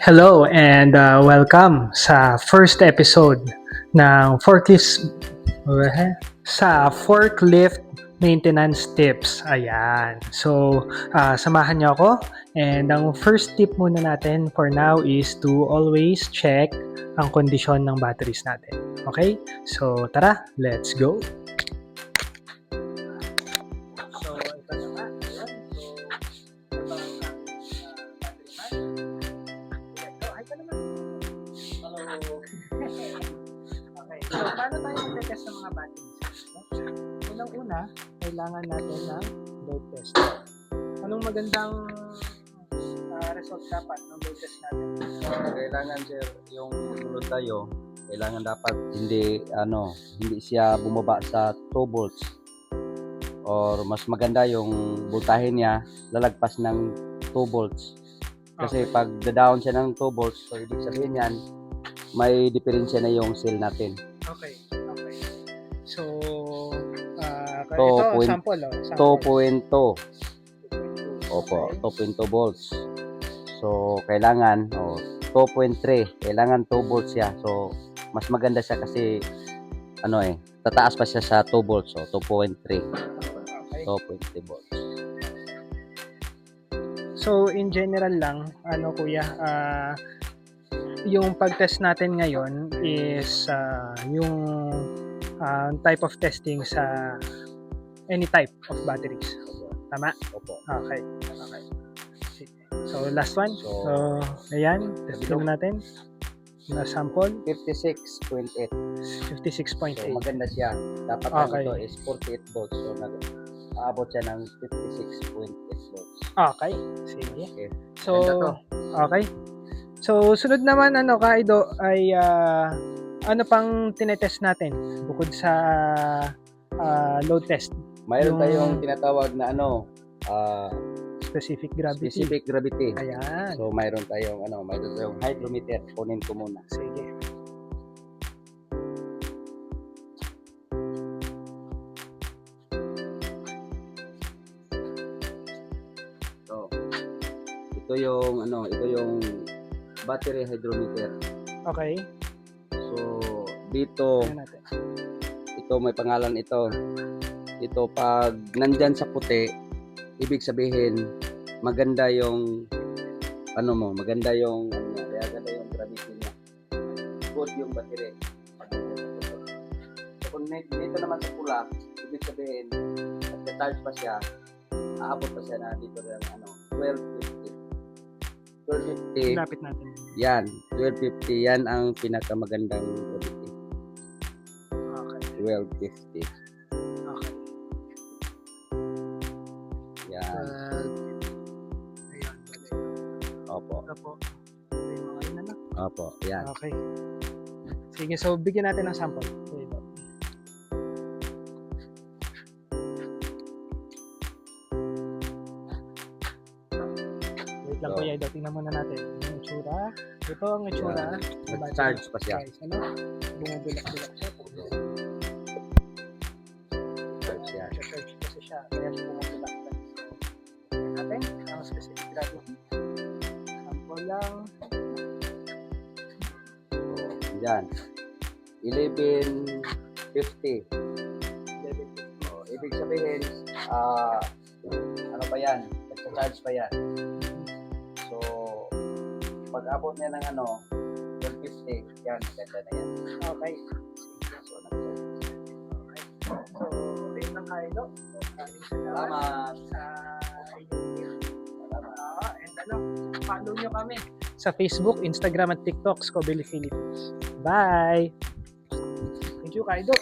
Hello and welcome sa first episode ng forklift maintenance tips. Ayan. So, samahan niyo ako. And ang first tip muna natin for now is to always check ang kondisyon ng batteries natin. Okay? So, tara, let's go. So, ito na nga. Ayan. So, ito ang battery pack. Hi ka naman. Hello. Okay. So, paano tayo mag-test ng mga batteries? Unang-una, kailangan natin ng load test. Anong magandang result dapat ng load test natin? Kailangan sir, yung sunod tayo, kailangan dapat hindi siya bumaba sa 2 volts. Or mas maganda yung voltahe niya lalagpas ng 2 volts. Kasi pag down siya ng 2 volts, so ibig sabihin yan, may diferensya na yung cell natin. Okay. So, Two ito, point- sample. 2.2. Opo, 2.2 volts. So, kailangan 2.3. Kailangan 2 volts siya. So, mas maganda siya kasi tataas pa siya sa 2 volts. So, 2.3. Okay. 2.3 volts. So, in general lang, kuya, yung pag-test natin ngayon is yung type of testing sa any type of batteries. Tama? Opo. Okay. Sige. So, last one. So, So, ayan. Testing natin. Na sample, 56.8. 56.8. So, maganda siya. Dapat Okay. ito is 48 volts. So, aabot siya ng 56.8 volts. Okay. Sige. Okay. So, Ganda to. okay. So, sunod naman, Kaido, ay ano pang tinetest natin bukod sa load test? Mayroon Yung- tayong tinatawag na Specific gravity. specific gravity. Ayan. So, mayroon tayong hydrometer. Kunin ko muna. Sige. So, ito yung battery hydrometer. Okay. So, dito, Tingnan natin. ito may pangalan ito. Ito pag nandyan sa puti, ibig sabihin maganda yung maganda yung gravity niya. Good yung battery. So, kung dito naman sa pula, ibig sabihin nagcha-charge pa siya, aabot pa siya na dito ng 1250. 1250. Lapit natin. Yan, 1250 yan ang pinakamagandang gravity. Okay. 1250. Okay. Yan. Ayan. Opo. Ito po. Ito yung mga yun, Opo, yan. Okay. Sige, so bigyan natin ng sample. Wait lang So, kuya, tingnan muna natin yung itsura. Ito ang itsura. Nag-charge pa siya. Guys, bumubulak-bulak siya. Charge yan. Charge kasi siya. Kaya siya bumubulak. Tingnan natin ang specific gravity. Sample lang. So, yan. 1150. 11. So, ibig sabihin, ano pa yan? Nagcha-charge pa yan. So, pag abot niya ng 1250, yan, maganda na yan. Okay. So, nag-charge. Okay. So, wait lang kayo, no? Salamat. Sa inyong and follow nyo kami sa Facebook, Instagram, at TikTok, Scobili Philippines. Bye! Thank you, Kaido.